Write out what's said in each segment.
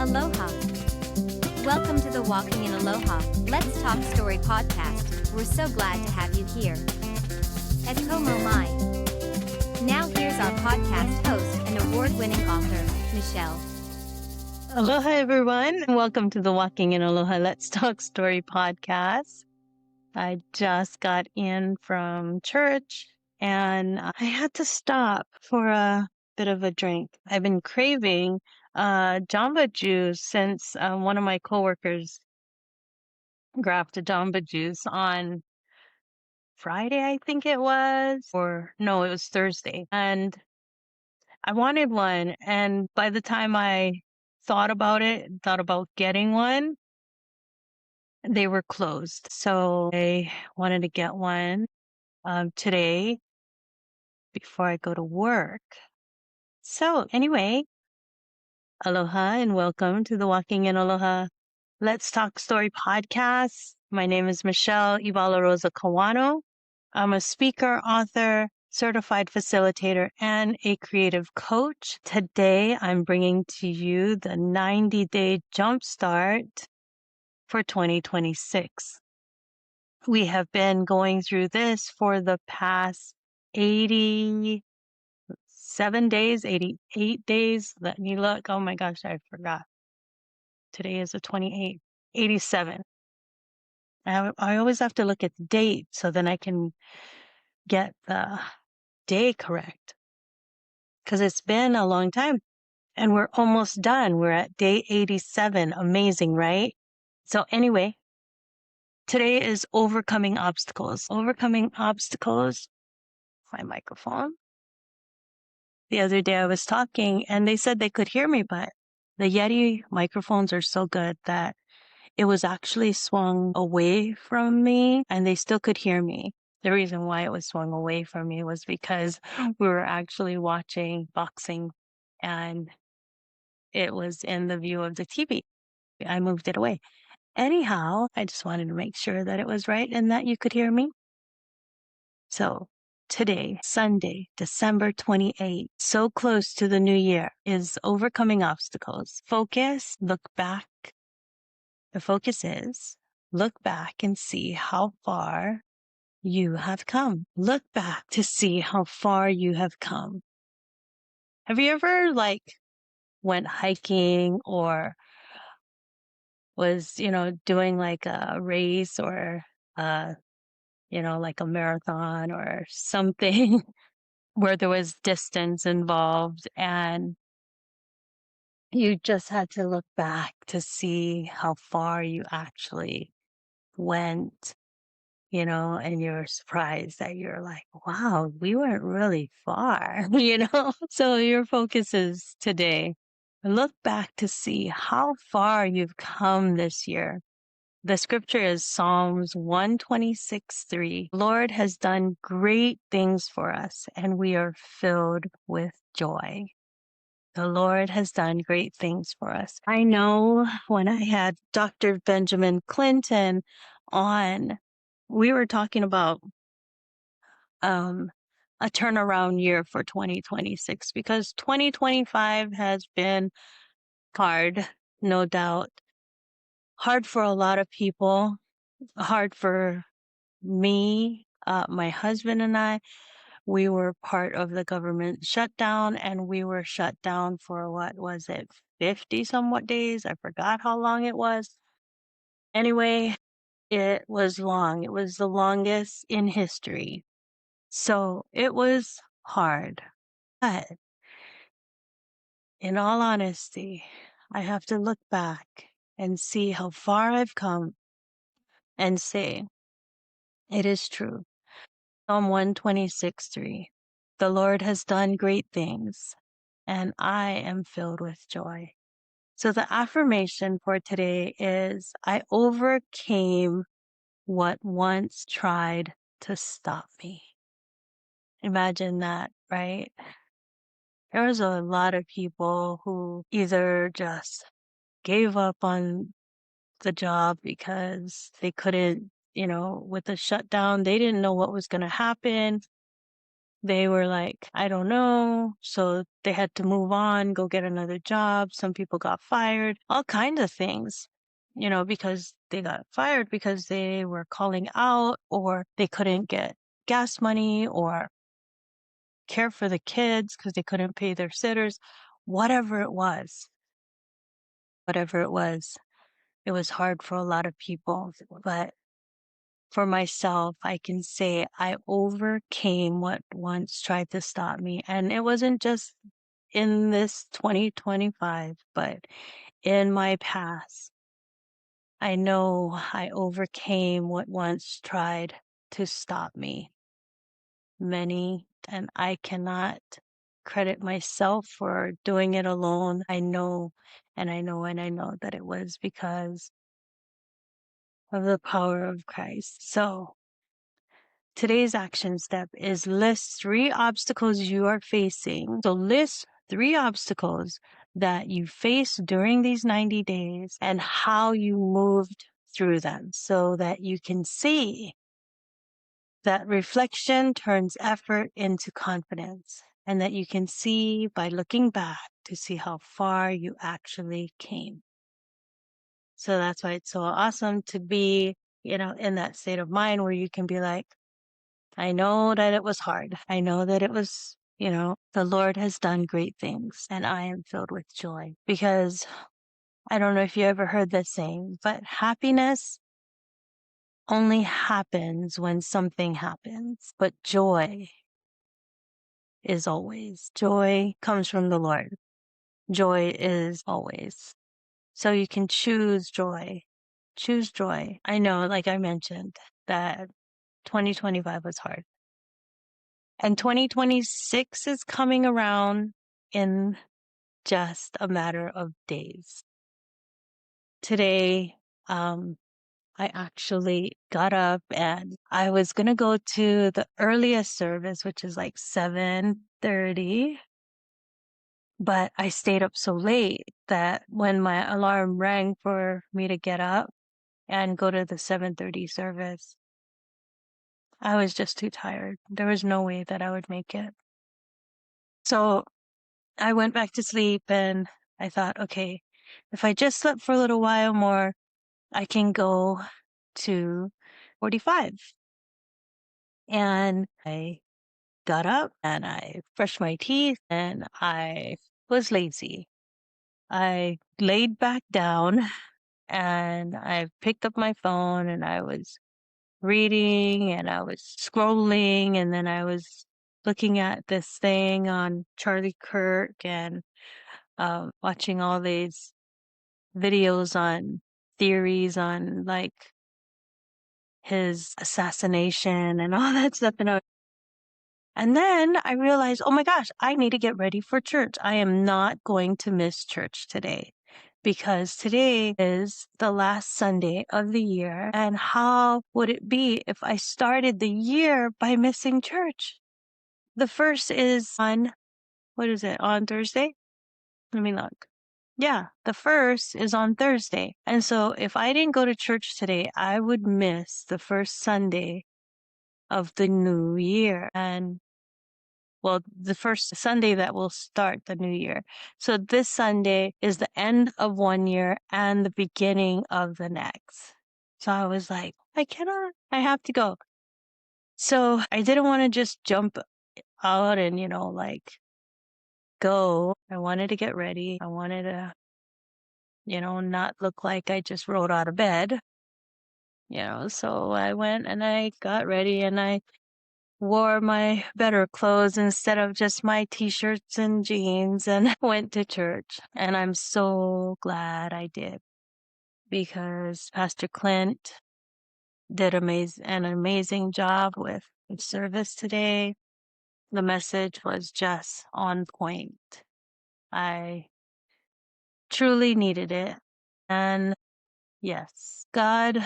Aloha. Welcome to the Walking in Aloha, Let's Talk Story podcast. We're so glad to have you here. Et como mai. Now here's our podcast host and award-winning author, Michelle. Aloha, everyone, and welcome to the Walking in Aloha Let's Talk Story podcast. I just got in from church and I had to stop for a bit of a drink. I've been craving Jamba juice since one of my coworkers grabbed a Jamba juice on Friday, I think it was, or no, it was Thursday. And I wanted one. And by the time I thought about getting one, they were closed. So I wanted to get one today before I go to work. So anyway, aloha and welcome to the Walking in Aloha Let's Talk Story podcast. My name is Michelle.Ebalaroza-Kawano. I'm a speaker, author, certified facilitator, and a creative coach. Today, I'm bringing to you the 90-day Jumpstart for 2026. We have been going through this for the past 87 days, 88 days. Let me look. Oh my gosh, I forgot. Today is the 28th, 87. I always have to look at the date so then I can get the day correct. Because it's been a long time and we're almost done. We're at day 87. Amazing, right? So anyway, today is overcoming obstacles. Overcoming obstacles. My microphone. The other day I was talking and they said they could hear me, but the Yeti microphones are so good that it was actually swung away from me and they still could hear me. The reason why it was swung away from me was because we were actually watching boxing and it was in the view of the TV. I moved it away. Anyhow, I just wanted to make sure that it was right and that you could hear me. So today, Sunday, December 28th, so close to the new year, is overcoming obstacles. Focus, look back. The focus is look back and see how far you have come. Look back to see how far you have come. Have you ever went hiking or was, doing like a race or, like a marathon or something where there was distance involved and you just had to look back to see how far you actually went, and you're surprised that you're like, wow, we went really far, So your focus is today. Look back to see how far you've come this year. The scripture is Psalms 126:3. Lord has done great things for us, and we are filled with joy. The Lord has done great things for us. I know when I had Dr. Benjamin Clinton on, we were talking about a turnaround year for 2026 because 2025 has been hard, no doubt. Hard for a lot of people, hard for me, my husband and I. We were part of the government shutdown and we were shut down for what was it, 50 somewhat days? I forgot how long it was. Anyway, it was long. It was the longest in history. So it was hard. But in all honesty, I have to look back and see how far I've come and say, it is true. Psalm 126:3. The Lord has done great things, and I am filled with joy. So the affirmation for today is, I overcame what once tried to stop me. Imagine that, right? There was a lot of people who either just gave up on the job because they couldn't, with the shutdown, they didn't know what was going to happen. they were like, I don't know. So they had to move on, go get another job. Some people got fired, all kinds of things, because they got fired because they were calling out or they couldn't get gas money or care for the kids because they couldn't pay their sitters, whatever it was. Whatever it was hard for a lot of people. But for myself, I can say I overcame what once tried to stop me. And it wasn't just in this 2025, but in my past. I know I overcame what once tried to stop me. Many, and I cannot credit myself for doing it alone. I know, and I know, and I know that it was because of the power of Christ. So today's action step is list 3 obstacles you are facing. So list 3 obstacles that you faced during these 90 days and how you moved through them so that you can see that reflection turns effort into confidence and that you can see by looking back to see how far you actually came. So that's why it's so awesome to be, in that state of mind where you can be like, I know that it was hard. I know that it was, the Lord has done great things and I am filled with joy because I don't know if you ever heard this saying, but happiness only happens when something happens, but joy is always. Joy comes from the Lord. Joy is always. So you can choose joy. Choose joy. I know, like I mentioned, that 2025 was hard. And 2026 is coming around in just a matter of days. Today, I actually got up and I was going to go to the earliest service, which is like 7:30. But I stayed up so late that when my alarm rang for me to get up and go to the 7:30 service, I was just too tired. There was no way that I would make it. So I went back to sleep and I thought, okay, if I just slept for a little while more, I can go to 45. And I got up and I brushed my teeth and I was lazy. I laid back down and I picked up my phone and I was reading and I was scrolling and then I was looking at this thing on Charlie Kirk and watching all these videos on theories on like his assassination and all that stuff. And then I realized, oh my gosh, I need to get ready for church. I am not going to miss church today because today is the last Sunday of the year. And how would it be if I started the year by missing church? The first is on, what is it, on Thursday? Let me look. Yeah, the first is on Thursday. And so if I didn't go to church today, I would miss the first Sunday of the new year. And well, the first Sunday that will start the new year. So this Sunday is the end of one year and the beginning of the next. So I was like, I cannot, I have to go. So I didn't want to just jump out and, go. I wanted to get ready. I wanted to, not look like I just rolled out of bed, so I went and I got ready and I wore my better clothes instead of just my t-shirts and jeans and went to church. And I'm so glad I did because Pastor Clint did an amazing job with the service today. The message was just on point. I truly needed it. And yes, God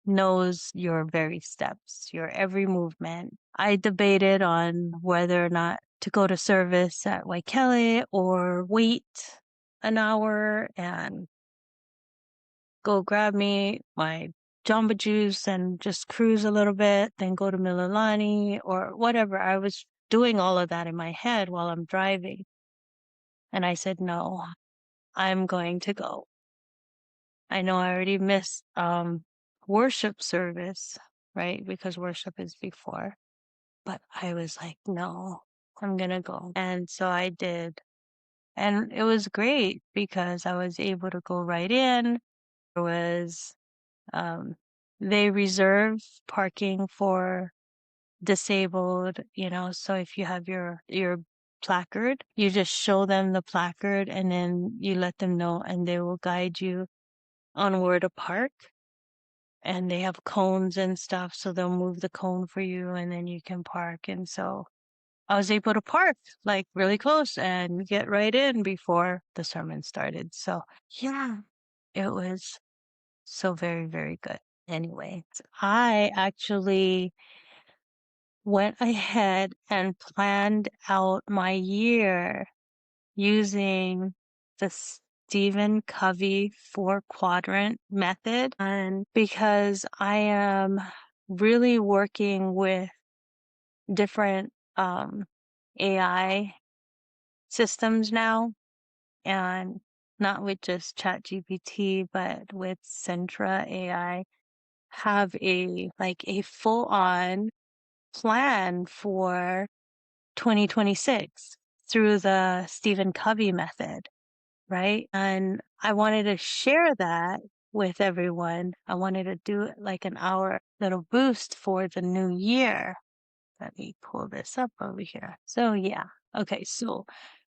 knows your very steps, your every movement. I debated on whether or not to go to service at Waikele or wait an hour and go grab me my Jamba Juice and just cruise a little bit, then go to Mililani or whatever. I was doing all of that in my head while I'm driving. And I said, no, I'm going to go. I know I already missed worship service, right? Because worship is before. But I was like, no, I'm going to go. And so I did. And it was great because I was able to go right in. There was, they reserve parking for disabled, so if you have your placard, you just show them the placard and then you let them know and they will guide you on where to park. And they have cones and stuff, so they'll move the cone for you and then you can park. And so I was able to park like really close and get right in before the sermon started. So yeah, it was so very, very good. Anyway, I actually went ahead and planned out my year using the Stephen Covey 4 quadrant method. And because I am really working with different AI systems now, and not with just ChatGPT, but with Centra AI, have a full on plan for 2026 through the Stephen Covey method, right? And I wanted to share that with everyone. I wanted to do it like an hour little boost for the new year. Let me pull this up over here. So yeah. Okay, so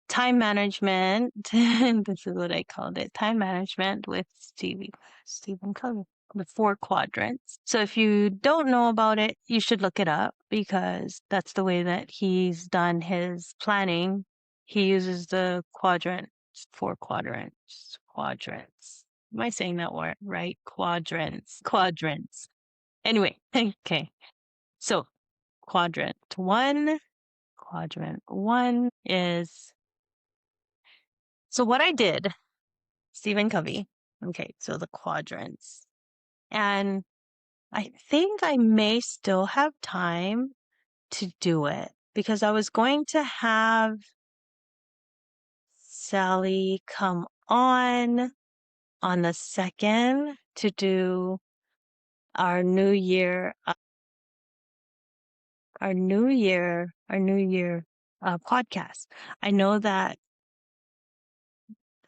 time management. This is what I called it. Time management with Stephen Covey. The 4 quadrants. So if you don't know about it, you should look it up because that's the way that he's done his planning. He uses the 4 quadrants. Quadrants. Am I saying that word right? Quadrants. Quadrants. Anyway, okay. So quadrant one is, so what I did, Stephen Covey. Okay, so the quadrants. And I think I may still have time to do it because I was going to have Sally come on the 2nd to do our New Year, podcast. I know that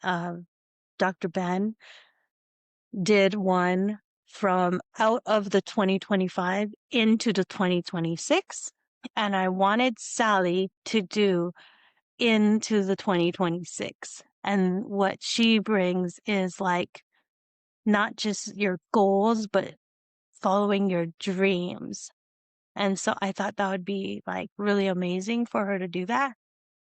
Dr. Ben did one from out of the 2025 into the 2026. And I wanted Sally to do into the 2026. And what she brings is like not just your goals, but following your dreams. And so I thought that would be like really amazing for her to do that.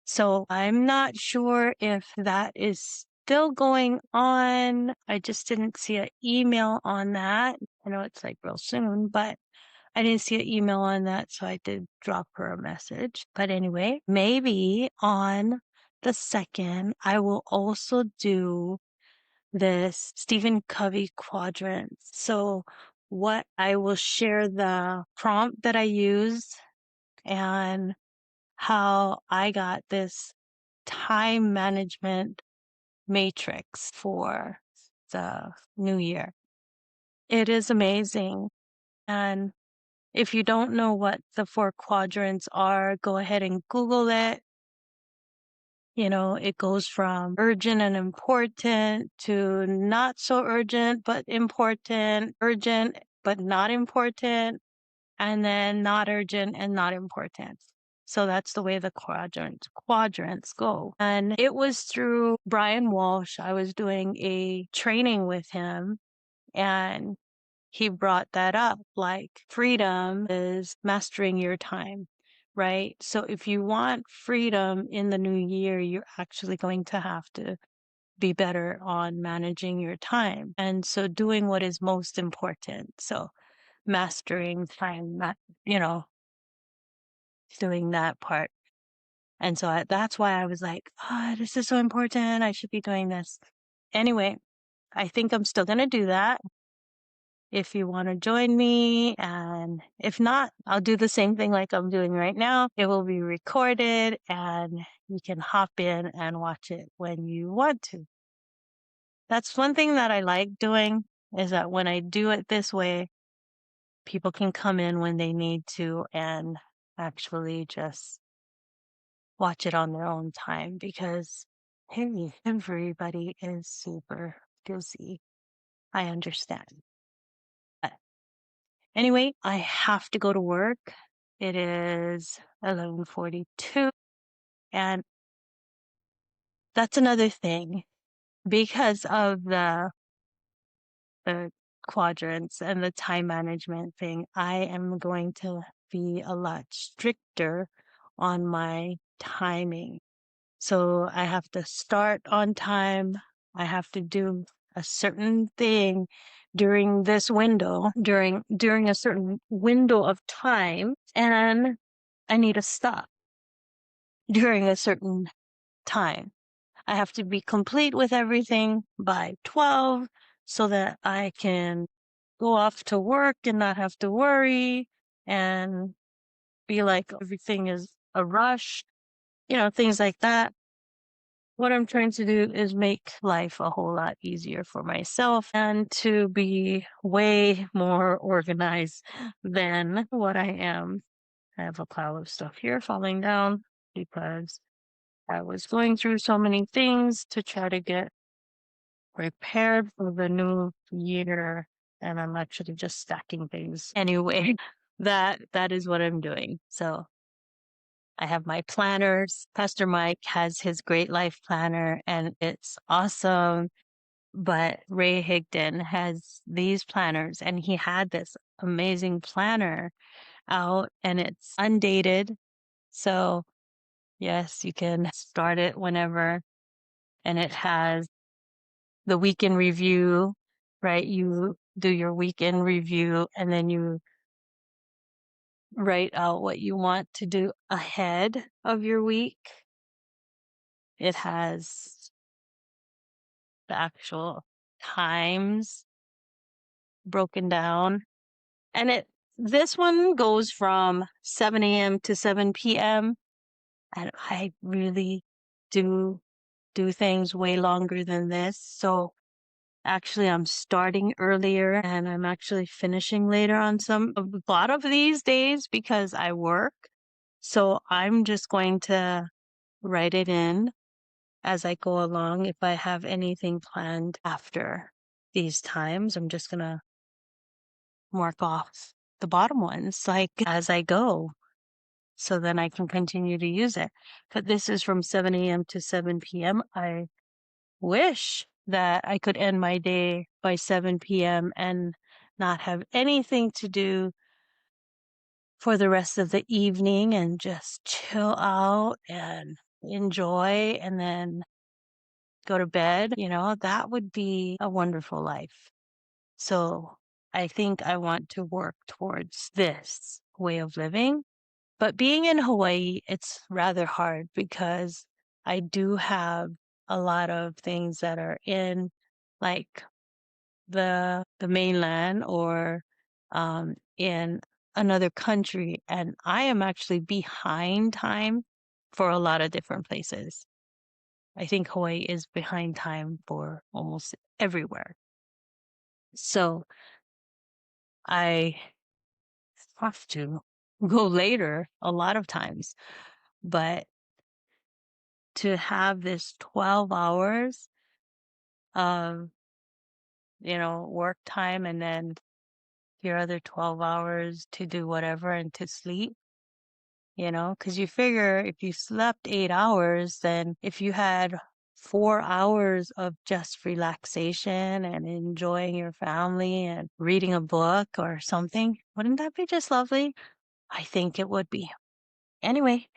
So I'm not sure if that is still going on. I just didn't see an email on that. I know it's like real soon, but I didn't see an email on that, so I did drop her a message. But anyway, maybe on the 2nd, I will also do this Stephen Covey quadrants. So what I will share the prompt that I used and how I got this time management matrix for the new year. It is amazing. And if you don't know what the 4 quadrants are, go ahead and Google it. It goes from urgent and important to not so urgent but important, urgent but not important, and then not urgent and not important. So that's the way the quadrants go. And it was through Brian Walsh. I was doing a training with him and he brought that up, like freedom is mastering your time, right? So if you want freedom in the new year, you're actually going to have to be better on managing your time. And so doing what is most important. So mastering time, doing that part. And so that's why I was like, oh, this is so important. I should be doing this. Anyway, I think I'm still going to do that. if you want to join me. And if not, I'll do the same thing like I'm doing right now. It will be recorded and you can hop in and watch it when you want to. That's one thing that I like doing, is that when I do it this way, people can come in when they need to and actually just watch it on their own time, because hey, everybody is super busy. I understand. But anyway, I have to go to work. It is 11:42, and that's another thing. Because of the quadrants and the time management thing, I am going to be a lot stricter on my timing. So I have to start on time. I have to do a certain thing during this window, during a certain window of time, and I need to stop during a certain time. I have to be complete with everything by 12 so that I can go off to work and not have to worry and be like everything is a rush, things like that. What I'm trying to do is make life a whole lot easier for myself and to be way more organized than what I am. I have a pile of stuff here falling down because I was going through so many things to try to get prepared for the new year, and I'm actually just stacking things. Anyway, that is what I'm doing. So I have my planners. Pastor Mike has his Great Life Planner, and it's awesome. But Ray Higdon has these planners, and he had this amazing planner out, and it's undated. So yes, you can start it whenever. And it has the weekend review, right? You do your weekend review, and then you write out what you want to do ahead of your week. It has the actual times broken down. And this one goes from 7 a.m. to 7 p.m. And I really do things way longer than this. So actually I'm starting earlier and I'm actually finishing later on a lot of these days because I work. So I'm just going to write it in as I go along. If I have anything planned after these times, I'm just going to mark off the bottom ones like as I go. So then I can continue to use it. But this is from 7 a.m. to 7 p.m. I wish that I could end my day by 7 p.m. and not have anything to do for the rest of the evening and just chill out and enjoy and then go to bed. That would be a wonderful life. So I think I want to work towards this way of living. But being in Hawaii, it's rather hard because I do have a lot of things that are in like the mainland or in another country, and I am actually behind time for a lot of different places. I think Hawaii is behind time for almost everywhere. So I have to go later a lot of times, but to have this 12 hours of, work time and then your other 12 hours to do whatever and to sleep, because you figure if you slept 8 hours, then if you had 4 hours of just relaxation and enjoying your family and reading a book or something, wouldn't that be just lovely? I think it would be. Anyway,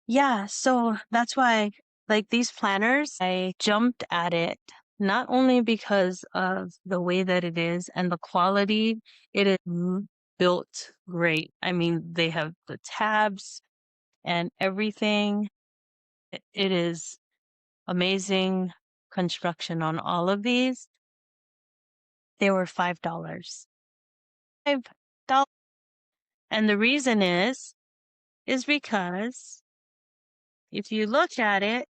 yeah, so that's why, like these planners, I jumped at it not only because of the way that it is and the quality, it is built great. I mean, they have the tabs and everything. It is amazing construction on all of these. They were $5. $5. And the reason is because if you look at it,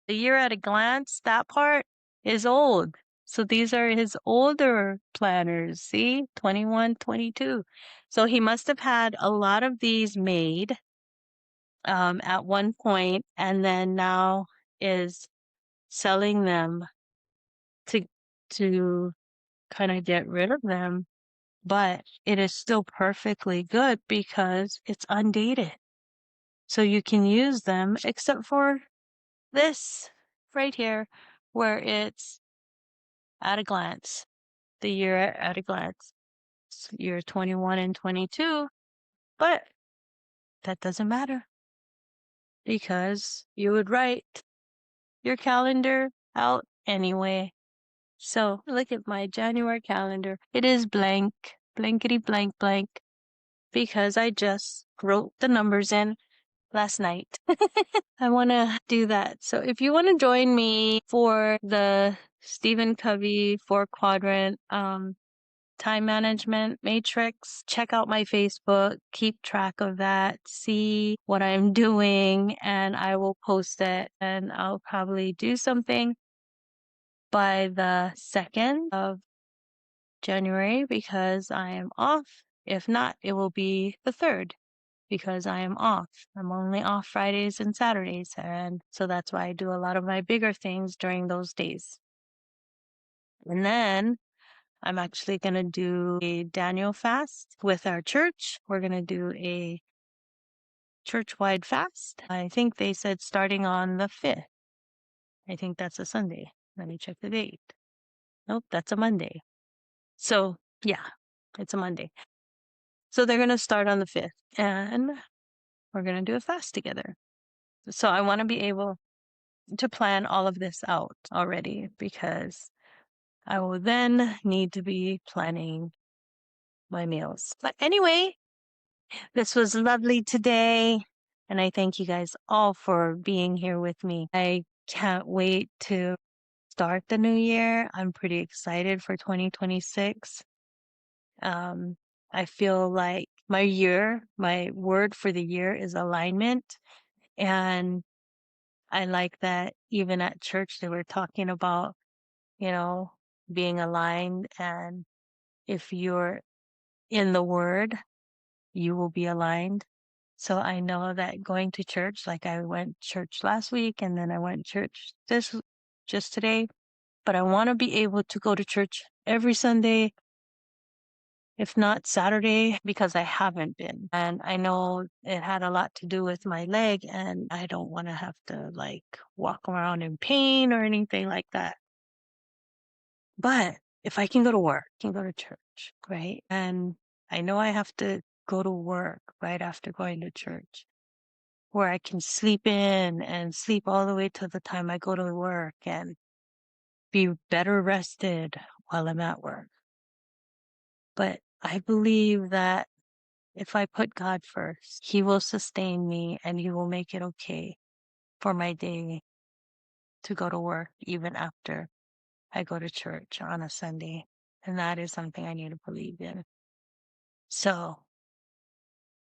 the year at a glance, that part is old. So these are his older planners. See, 21, 22. So he must have had a lot of these made at one point, and then now is selling them to kind of get rid of them. But it is still perfectly good because it's undated. So you can use them, except for this right here, where it's at a glance, the year at a glance. It's year 21 and 22, but that doesn't matter because you would write your calendar out anyway. So look at my January calendar. It is blank, blankety blank blank, because I just wrote the numbers in last night. I want to do that. So if you want to join me for the Stephen Covey 4-quadrant time management matrix, check out my Facebook, keep track of that, see what I'm doing, and I will post it. And I'll probably do something by the 2nd of January because I am off. If not, it will be the 3rd because I am off. I'm only off Fridays and Saturdays, and so that's why I do a lot of my bigger things during those days. And then I'm actually going to do a Daniel fast with our church. We're going to do a church-wide fast. I think they said starting on the 5th. I think that's a Sunday. Let me check the date. Nope, that's a Monday. So, yeah, it's a Monday. So they're going to start on the 5th, and we're going to do a fast together. So I want to be able to plan all of this out already because I will then need to be planning my meals. But anyway, this was lovely today, and I thank you guys all for being here with me. I can't wait to start the new year. I'm pretty excited for 2026. I feel like my word for the year is alignment. And I like that even at church, they were talking about, being aligned. And if you're in the word, you will be aligned. So I know that going to church, like I went church last week and then I went church just today, but I want to be able to go to church every Sunday, if not Saturday, because I haven't been. And I know it had a lot to do with my leg, and I don't want to have to walk around in pain or anything like that. But if I can go to work, I can go to church, right? And I know I have to go to work right after going to church, where I can sleep in and sleep all the way to the time I go to work and be better rested while I'm at work. But I believe that if I put God first, He will sustain me and He will make it okay for my day to go to work even after I go to church on a Sunday. And that is something I need to believe in. So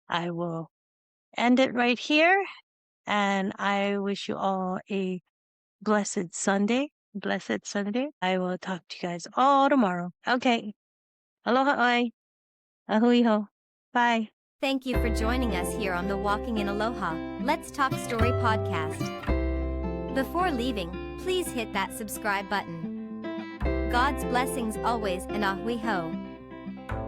I will end it right here. And I wish you all a blessed Sunday. Blessed Sunday. I will talk to you guys all tomorrow. Okay. Aloha oi. Ahui ho. Bye. Thank you for joining us here on the Walking in Aloha, Let's Talk Story podcast. Before leaving, please hit that subscribe button. God's blessings always and ahui ho.